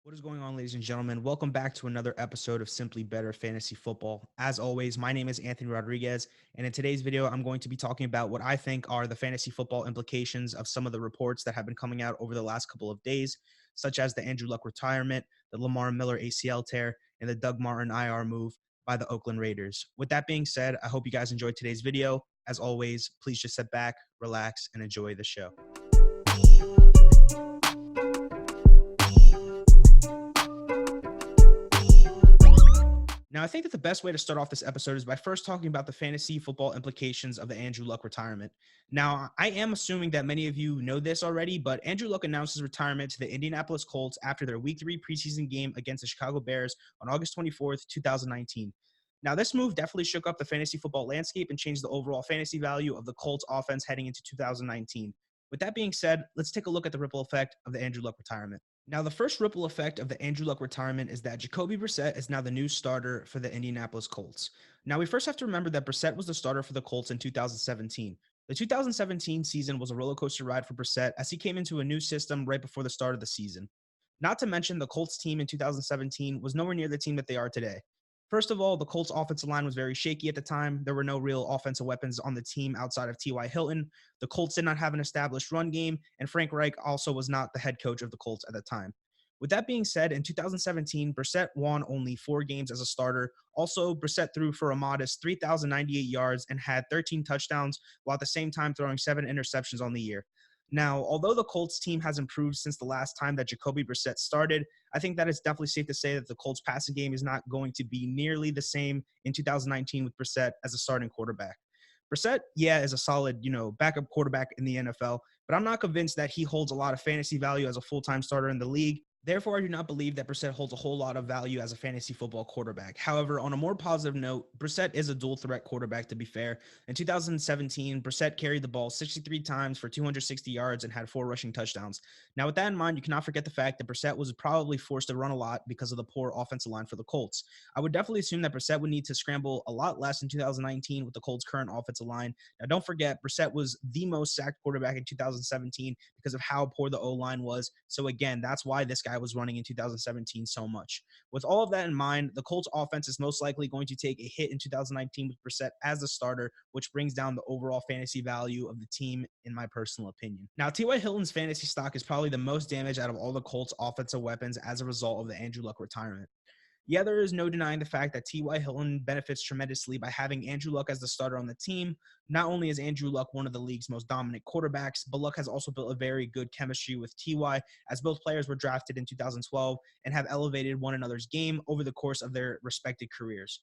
What is going on, ladies and gentlemen? Welcome back to another episode of Simply Better Fantasy Football. As always, my name is Anthony Rodriguez, and in today's video, I'm going to be talking about what I think are the fantasy football implications of some of the reports that have been coming out over the last couple of days, such as the Andrew Luck retirement, the Lamar Miller ACL tear, and the Doug Martin IR move by the Oakland Raiders. With that being said, I hope you guys enjoyed today's video. As always, please just sit back, relax, and enjoy the show. Now, I think that the best way to start off this episode is by first talking about the fantasy football implications of the Andrew Luck retirement. Now, I am assuming that many of you know this already, but Andrew Luck announced his retirement to the Indianapolis Colts after their Week 3 preseason game against the Chicago Bears on August 24th, 2019. Now, this move definitely shook up the fantasy football landscape and changed the overall fantasy value of the Colts offense heading into 2019. With that being said, let's take a look at the ripple effect of the Andrew Luck retirement. Now, the first ripple effect of the Andrew Luck retirement is that Jacoby Brissett is now the new starter for the Indianapolis Colts. Now, we first have to remember that Brissett was the starter for the Colts in 2017. The 2017 season was a roller coaster ride for Brissett as he came into a new system right before the start of the season. Not to mention, the Colts team in 2017 was nowhere near the team that they are today. First of all, the Colts offensive line was very shaky at the time. There were no real offensive weapons on the team outside of T.Y. Hilton. The Colts did not have an established run game, and Frank Reich also was not the head coach of the Colts at the time. With that being said, in 2017, Brissett won only 4 games as a starter. Also, Brissett threw for a modest 3,098 yards and had 13 touchdowns, while at the same time throwing 7 interceptions on the year. Now, although the Colts team has improved since the last time that Jacoby Brissett started, I think that it's definitely safe to say that the Colts passing game is not going to be nearly the same in 2019 with Brissett as a starting quarterback. Brissett, yeah, is a solid, backup quarterback in the NFL, but I'm not convinced that he holds a lot of fantasy value as a full-time starter in the league. Therefore, I do not believe that Brissett holds a whole lot of value as a fantasy football quarterback. However, on a more positive note, Brissett is a dual-threat quarterback, to be fair. In 2017, Brissett carried the ball 63 times for 260 yards and had 4 rushing touchdowns. Now, with that in mind, you cannot forget the fact that Brissett was probably forced to run a lot because of the poor offensive line for the Colts. I would definitely assume that Brissett would need to scramble a lot less in 2019 with the Colts' current offensive line. Now, don't forget, Brissett was the most sacked quarterback in 2017 because of how poor the O-line was. So again, that's why this guy was running in 2017 so much. With all of that in mind, the Colts offense is most likely going to take a hit in 2019 with Brissett as the starter, which brings down the overall fantasy value of the team, in my personal opinion. Now, T.Y. Hilton's fantasy stock is probably the most damaged out of all the Colts offensive weapons as a result of the Andrew Luck retirement. Yeah, there is no denying the fact that T.Y. Hilton benefits tremendously by having Andrew Luck as the starter on the team. Not only is Andrew Luck one of the league's most dominant quarterbacks, but Luck has also built a very good chemistry with T.Y., as both players were drafted in 2012 and have elevated one another's game over the course of their respective careers.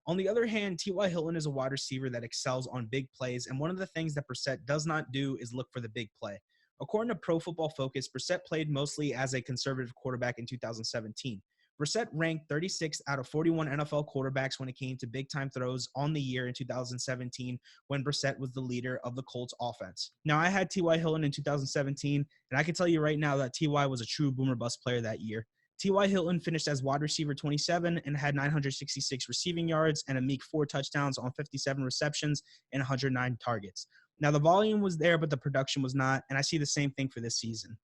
On the other hand, T.Y. Hilton is a wide receiver that excels on big plays, and one of the things that Brissett does not do is look for the big play. According to Pro Football Focus, Brissett played mostly as a conservative quarterback in 2017. Brissett ranked 36th out of 41 NFL quarterbacks when it came to big-time throws on the year in 2017 when Brissett was the leader of the Colts offense. Now, I had T.Y. Hilton in 2017, and I can tell you right now that T.Y. was a true boomer-bust player that year. T.Y. Hilton finished as wide receiver 27 and had 966 receiving yards and a meek 4 touchdowns on 57 receptions and 109 targets. Now, the volume was there, but the production was not, and I see the same thing for this season.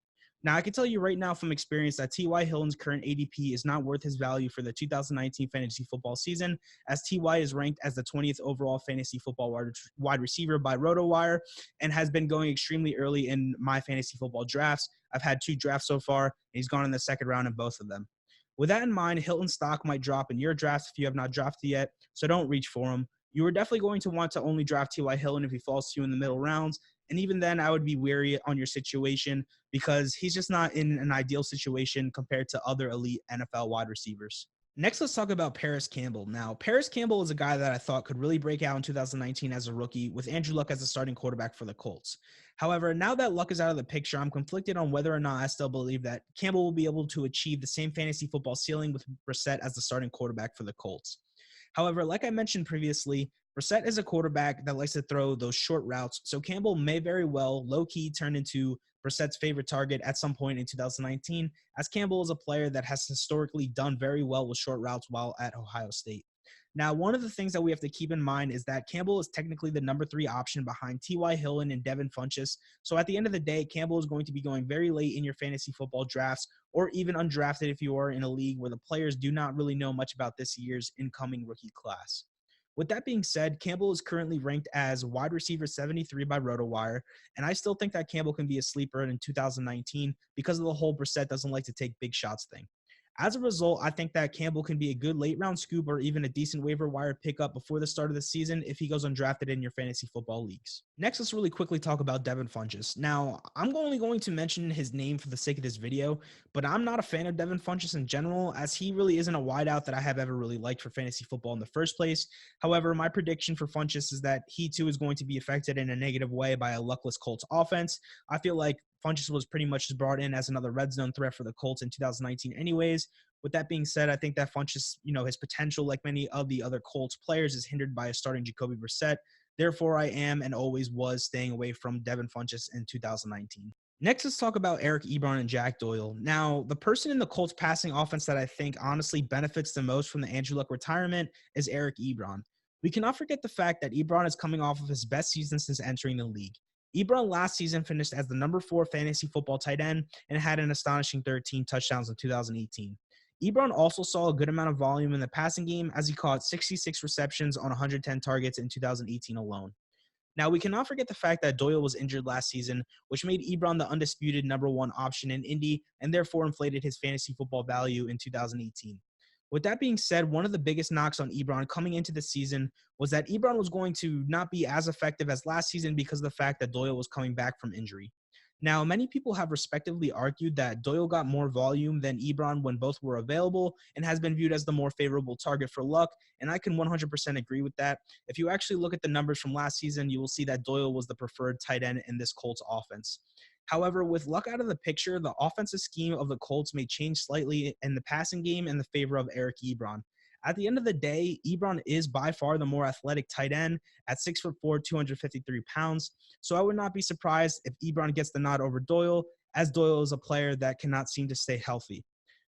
Now, I can tell you right now from experience that T.Y. Hilton's current ADP is not worth his value for the 2019 fantasy football season, as T.Y. is ranked as the 20th overall fantasy football wide receiver by RotoWire and has been going extremely early in my fantasy football drafts. I've had 2 drafts so far, and he's gone in the second round in both of them. With that in mind, Hilton's stock might drop in your drafts if you have not drafted yet, so don't reach for him. You are definitely going to want to only draft T.Y. Hilton if he falls to you in the middle rounds, and even then, I would be wary on your situation because he's just not in an ideal situation compared to other elite NFL wide receivers. Next, let's talk about Paris Campbell. Now, Paris Campbell is a guy that I thought could really break out in 2019 as a rookie with Andrew Luck as the starting quarterback for the Colts. However, now that Luck is out of the picture, I'm conflicted on whether or not I still believe that Campbell will be able to achieve the same fantasy football ceiling with Brissett as the starting quarterback for the Colts. However, like I mentioned previously, Brissett is a quarterback that likes to throw those short routes, so Campbell may very well low-key turn into Brissett's favorite target at some point in 2019, as Campbell is a player that has historically done very well with short routes while at Ohio State. Now, one of the things that we have to keep in mind is that Campbell is technically the number 3 option behind T.Y. Hilton and Devin Funchess. So at the end of the day, Campbell is going to be going very late in your fantasy football drafts, or even undrafted if you are in a league where the players do not really know much about this year's incoming rookie class. With that being said, Campbell is currently ranked as wide receiver 73 by RotoWire, and I still think that Campbell can be a sleeper in 2019 because of the whole Brissett doesn't like to take big shots thing. As a result, I think that Campbell can be a good late round scoop or even a decent waiver wire pickup before the start of the season if he goes undrafted in your fantasy football leagues. Next, let's really quickly talk about Devin Funchess. Now, I'm only going to mention his name for the sake of this video, but I'm not a fan of Devin Funchess in general, as he really isn't a wideout that I have ever really liked for fantasy football in the first place. However, my prediction for Funchess is that he too is going to be affected in a negative way by a luckless Colts offense. I feel like Funchess was pretty much just brought in as another red zone threat for the Colts in 2019 anyways. With that being said, I think that Funchess, his potential, like many of the other Colts players, is hindered by a starting Jacoby Brissett. Therefore, I am and always was staying away from Devin Funchess in 2019. Next, let's talk about Eric Ebron and Jack Doyle. Now, the person in the Colts passing offense that I think honestly benefits the most from the Andrew Luck retirement is Eric Ebron. We cannot forget the fact that Ebron is coming off of his best season since entering the league. Ebron last season finished as the number 4 fantasy football tight end and had an astonishing 13 touchdowns in 2018. Ebron also saw a good amount of volume in the passing game as he caught 66 receptions on 110 targets in 2018 alone. Now, we cannot forget the fact that Doyle was injured last season, which made Ebron the undisputed number 1 option in Indy and therefore inflated his fantasy football value in 2018. With that being said, one of the biggest knocks on Ebron coming into the season was that Ebron was going to not be as effective as last season because of the fact that Doyle was coming back from injury. Now, many people have respectively argued that Doyle got more volume than Ebron when both were available and has been viewed as the more favorable target for Luck, and I can 100% agree with that. If you actually look at the numbers from last season, you will see that Doyle was the preferred tight end in this Colts offense. However, with Luck out of the picture, the offensive scheme of the Colts may change slightly in the passing game in the favor of Eric Ebron. At the end of the day, Ebron is by far the more athletic tight end at 6'4", 253 pounds. So I would not be surprised if Ebron gets the nod over Doyle, as Doyle is a player that cannot seem to stay healthy.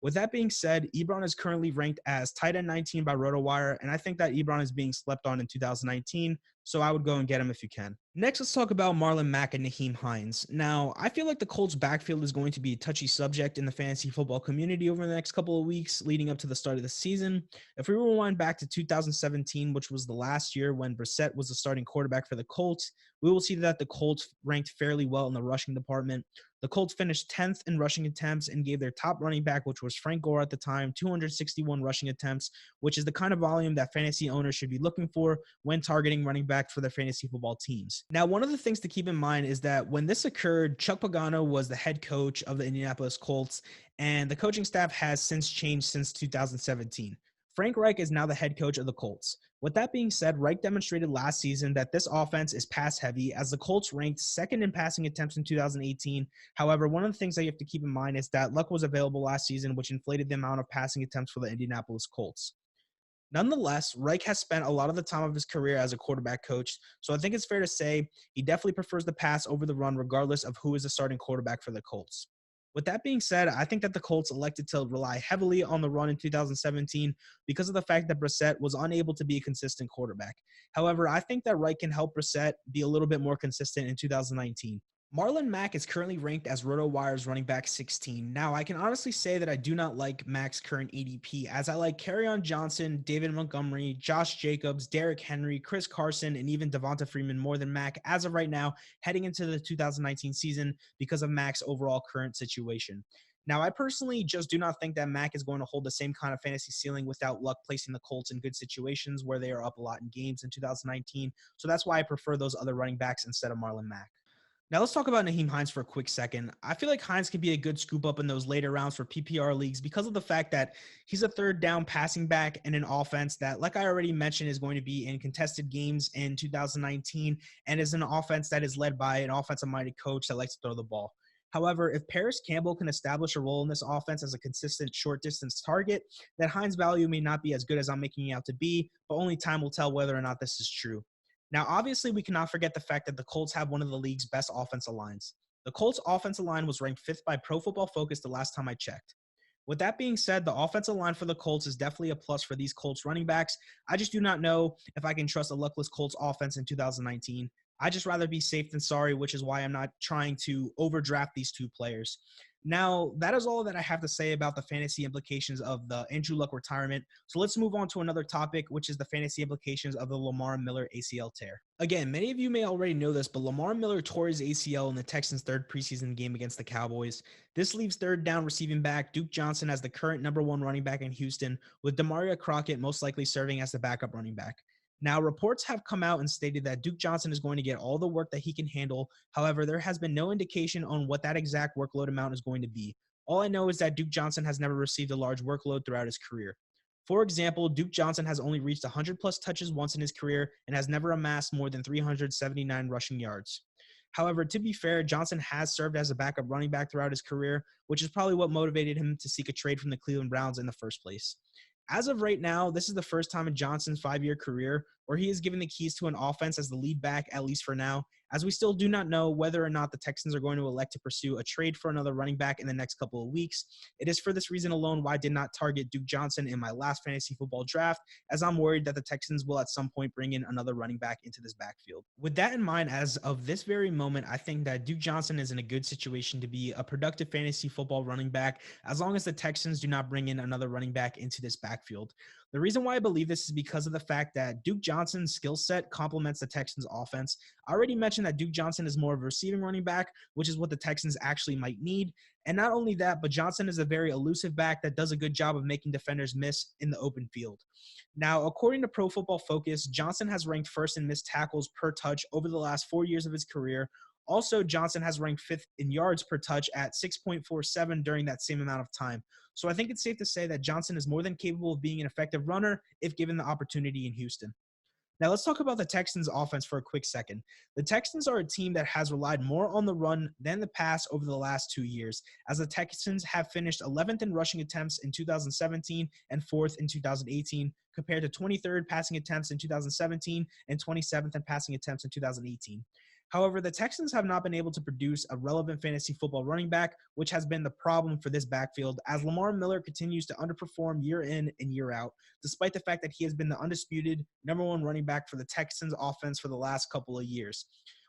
With that being said, Ebron is currently ranked as tight end 19 by RotoWire, and I think that Ebron is being slept on in 2019, so I would go and get him if you can. Next, let's talk about Marlon Mack and Nyheim Hines. Now, I feel like the Colts backfield is going to be a touchy subject in the fantasy football community over the next couple of weeks leading up to the start of the season. If we rewind back to 2017, which was the last year when Brissett was the starting quarterback for the Colts, we will see that the Colts ranked fairly well in the rushing department. The Colts finished 10th in rushing attempts and gave their top running back, which was Frank Gore at the time, 261 rushing attempts, which is the kind of volume that fantasy owners should be looking for when targeting running back for their fantasy football teams. Now, one of the things to keep in mind is that when this occurred, Chuck Pagano was the head coach of the Indianapolis Colts, and the coaching staff has since changed since 2017. Frank Reich is now the head coach of the Colts. With that being said, Reich demonstrated last season that this offense is pass heavy, as the Colts ranked second in passing attempts in 2018. However, one of the things that you have to keep in mind is that Luck was available last season, which inflated the amount of passing attempts for the Indianapolis Colts. Nonetheless, Reich has spent a lot of the time of his career as a quarterback coach, so I think it's fair to say he definitely prefers the pass over the run regardless of who is the starting quarterback for the Colts. With that being said, I think that the Colts elected to rely heavily on the run in 2017 because of the fact that Brissett was unable to be a consistent quarterback. However, I think that Reich can help Brissett be a little bit more consistent in 2019. Marlon Mack is currently ranked as RotoWire's running back 16. Now, I can honestly say that I do not like Mack's current ADP, as I like Kerryon Johnson, David Montgomery, Josh Jacobs, Derrick Henry, Chris Carson, and even Devonta Freeman more than Mack as of right now, heading into the 2019 season because of Mack's overall current situation. Now, I personally just do not think that Mack is going to hold the same kind of fantasy ceiling without Luck placing the Colts in good situations where they are up a lot in games in 2019. So that's why I prefer those other running backs instead of Marlon Mack. Now let's talk about Nyheim Hines for a quick second. I feel like Hines could be a good scoop up in those later rounds for PPR leagues because of the fact that he's a third down passing back in an offense that, like I already mentioned, is going to be in contested games in 2019 and is an offense that is led by an offensive-minded coach that likes to throw the ball. However, if Paris Campbell can establish a role in this offense as a consistent short-distance target, then Hines' value may not be as good as I'm making it out to be, but only time will tell whether or not this is true. Now, obviously, we cannot forget the fact that the Colts have one of the league's best offensive lines. The Colts' offensive line was ranked 5th by Pro Football Focus the last time I checked. With that being said, the offensive line for the Colts is definitely a plus for these Colts running backs. I just do not know if I can trust a luckless Colts offense in 2019. I just rather be safe than sorry, which is why I'm not trying to overdraft these two players. Now, that is all that I have to say about the fantasy implications of the Andrew Luck retirement. So let's move on to another topic, which is the fantasy implications of the Lamar Miller ACL tear. Again, many of you may already know this, but Lamar Miller tore his ACL in the Texans' third preseason game against the Cowboys. This leaves third down receiving back Duke Johnson as the current number one running back in Houston, with Demaria Crockett most likely serving as the backup running back. Now, reports have come out and stated that Duke Johnson is going to get all the work that he can handle. However, there has been no indication on what that exact workload amount is going to be. All I know is that Duke Johnson has never received a large workload throughout his career. For example, Duke Johnson has only reached 100 plus touches once in his career and has never amassed more than 379 rushing yards. However, to be fair, Johnson has served as a backup running back throughout his career, which is probably what motivated him to seek a trade from the Cleveland Browns in the first place. As of right now, this is the first time in Johnson's 5-year career where he is given the keys to an offense as the lead back, at least for now, as we still do not know whether or not the Texans are going to elect to pursue a trade for another running back in the next couple of weeks. It is for this reason alone why I did not target Duke Johnson in my last fantasy football draft, as I'm worried that the Texans will at some point bring in another running back into this backfield. With that in mind, as of this very moment, I think that Duke Johnson is in a good situation to be a productive fantasy football running back as long as the Texans do not bring in another running back into this backfield. The reason why I believe this is because of the fact that Duke Johnson's skill set complements the Texans' offense. I already mentioned that Duke Johnson is more of a receiving running back, which is what the Texans actually might need. And not only that, but Johnson is a very elusive back that does a good job of making defenders miss in the open field. Now, according to Pro Football Focus, Johnson has ranked first in missed tackles per touch over the last 4 years of his career. Also, Johnson has ranked fifth in yards per touch at 6.47 during that same amount of time. So I think it's safe to say that Johnson is more than capable of being an effective runner if given the opportunity in Houston. Now, let's talk about the Texans' offense for a quick second. The Texans are a team that has relied more on the run than the pass over the last 2 years, as the Texans have finished 11th in rushing attempts in 2017 and 4th in 2018, compared to 23rd passing attempts in 2017 and 27th in passing attempts in 2018. However, the Texans have not been able to produce a relevant fantasy football running back, which has been the problem for this backfield, as Lamar Miller continues to underperform year in and year out, despite the fact that he has been the undisputed number one running back for the Texans offense for the last couple of years.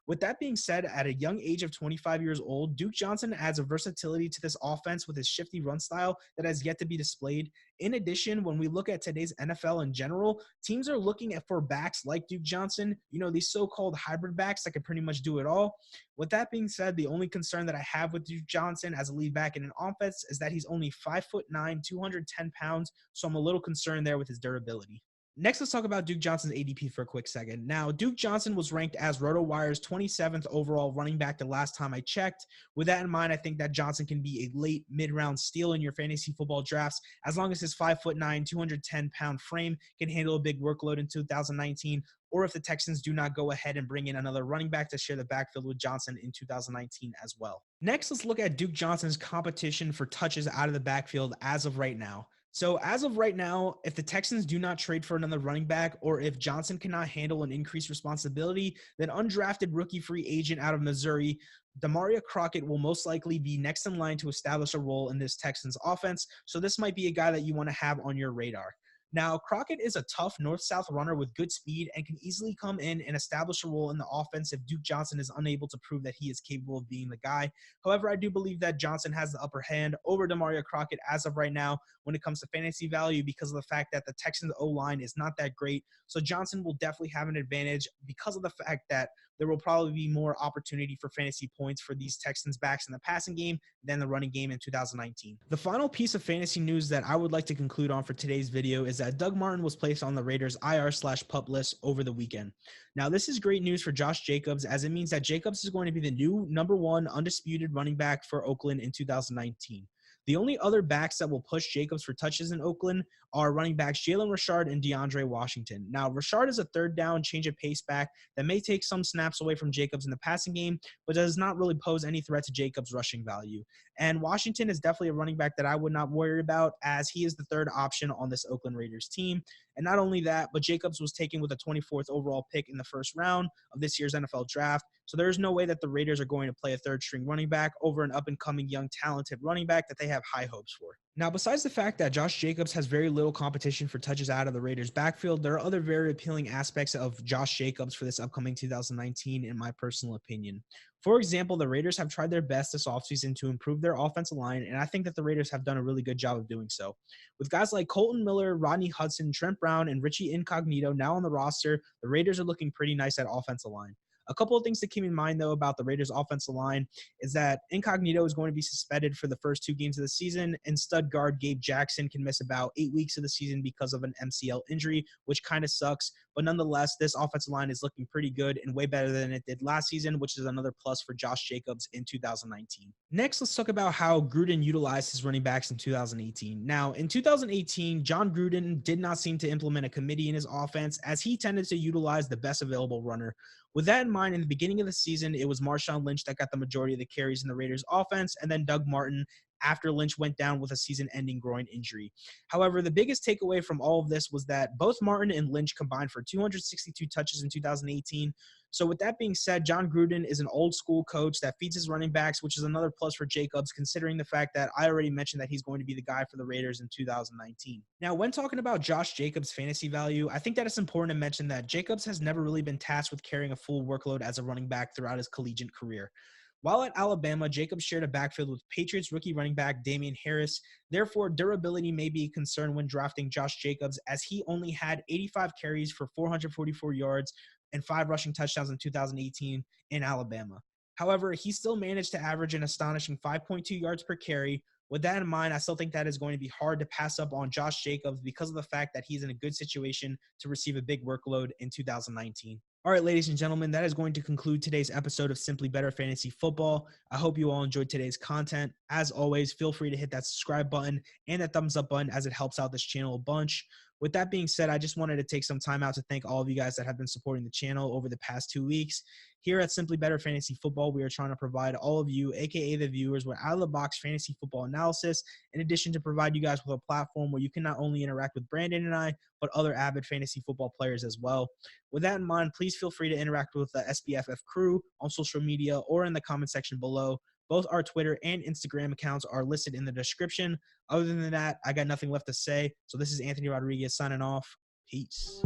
With that being said, at a young age of 25 years old, Duke Johnson adds a versatility to this offense with his shifty run style that has yet to be displayed. In addition, when we look at today's NFL in general, teams are looking for backs like Duke Johnson, these so-called hybrid backs that can pretty much do it all. With that being said, the only concern that I have with Duke Johnson as a lead back in an offense is that he's only 5'9", 210 pounds, so I'm a little concerned there with his durability. Next, let's talk about Duke Johnson's ADP for a quick second. Now, Duke Johnson was ranked as RotoWire's 27th overall running back the last time I checked. With that in mind, I think that Johnson can be a late mid-round steal in your fantasy football drafts as long as his 5'9", 210-pound frame can handle a big workload in 2019, or if the Texans do not go ahead and bring in another running back to share the backfield with Johnson in 2019 as well. Next, let's look at Duke Johnson's competition for touches out of the backfield as of right now. So as of right now, if the Texans do not trade for another running back, or if Johnson cannot handle an increased responsibility, then undrafted rookie free agent out of Missouri, Demaria Crockett will most likely be next in line to establish a role in this Texans offense. So this might be a guy that you want to have on your radar. Now, Crockett is a tough north-south runner with good speed and can easily come in and establish a role in the offense if Duke Johnson is unable to prove that he is capable of being the guy. However, I do believe that Johnson has the upper hand over Demaria Crockett as of right now when it comes to fantasy value because of the fact that the Texans O-line is not that great. So Johnson will definitely have an advantage because of the fact that there will probably be more opportunity for fantasy points for these Texans backs in the passing game than the running game in 2019. The final piece of fantasy news that I would like to conclude on for today's video is that Doug Martin was placed on the Raiders IR/PUP list over the weekend. Now, this is great news for Josh Jacobs, as it means that Jacobs is going to be the new number one undisputed running back for Oakland in 2019. The only other backs that will push Jacobs for touches in Oakland are running backs Jalen Richard and DeAndre Washington. Now, Richard is a third down change of pace back that may take some snaps away from Jacobs in the passing game, but does not really pose any threat to Jacobs' rushing value. And Washington is definitely a running back that I would not worry about, as he is the third option on this Oakland Raiders team. And not only that, but Jacobs was taken with a 24th overall pick in the first round of this year's NFL draft. So there is no way that the Raiders are going to play a third string running back over an up and coming young talented running back that they have high hopes for. Now, besides the fact that Josh Jacobs has very little competition for touches out of the Raiders' backfield, there are other very appealing aspects of Josh Jacobs for this upcoming 2019, in my personal opinion. For example, the Raiders have tried their best this offseason to improve their offensive line, and I think that the Raiders have done a really good job of doing so. With guys like Colton Miller, Rodney Hudson, Trent Brown, and Richie Incognito now on the roster, the Raiders are looking pretty nice at offensive line. A couple of things to keep in mind, though, about the Raiders' offensive line is that Incognito is going to be suspended for the first 2 games of the season, and stud guard Gabe Jackson can miss about 8 weeks of the season because of an MCL injury, which kind of sucks. But nonetheless, this offensive line is looking pretty good and way better than it did last season, which is another plus for Josh Jacobs in 2019. Next, let's talk about how Gruden utilized his running backs in 2018. Now, in 2018, John Gruden did not seem to implement a committee in his offense as he tended to utilize the best available runner. With that in mind, in the beginning of the season, it was Marshawn Lynch that got the majority of the carries in the Raiders offense, and then Doug Martin after Lynch went down with a season-ending groin injury. However, the biggest takeaway from all of this was that both Martin and Lynch combined for 262 touches in 2018. So with that being said, John Gruden is an old school coach that feeds his running backs, which is another plus for Jacobs, considering the fact that I already mentioned that he's going to be the guy for the Raiders in 2019. Now, when talking about Josh Jacobs' fantasy value, I think that it's important to mention that Jacobs has never really been tasked with carrying a full workload as a running back throughout his collegiate career. While at Alabama, Jacobs shared a backfield with Patriots rookie running back Damian Harris. Therefore, durability may be a concern when drafting Josh Jacobs, as he only had 85 carries for 444 yards and 5 rushing touchdowns in 2018 in Alabama. However, he still managed to average an astonishing 5.2 yards per carry. With that in mind, I still think that is going to be hard to pass up on Josh Jacobs because of the fact that he's in a good situation to receive a big workload in 2019. All right, ladies and gentlemen, that is going to conclude today's episode of Simply Better Fantasy Football. I hope you all enjoyed today's content. As always, feel free to hit that subscribe button and that thumbs up button as it helps out this channel a bunch. With that being said, I just wanted to take some time out to thank all of you guys that have been supporting the channel over the past 2 weeks. Here at Simply Better Fantasy Football, we are trying to provide all of you, aka the viewers, with out-of-the-box fantasy football analysis, in addition to provide you guys with a platform where you can not only interact with Brandon and I, but other avid fantasy football players as well. With that in mind, please feel free to interact with the SBFF crew on social media or in the comment section below. Both our Twitter and Instagram accounts are listed in the description. Other than that, I got nothing left to say. So this is Anthony Rodriguez signing off. Peace.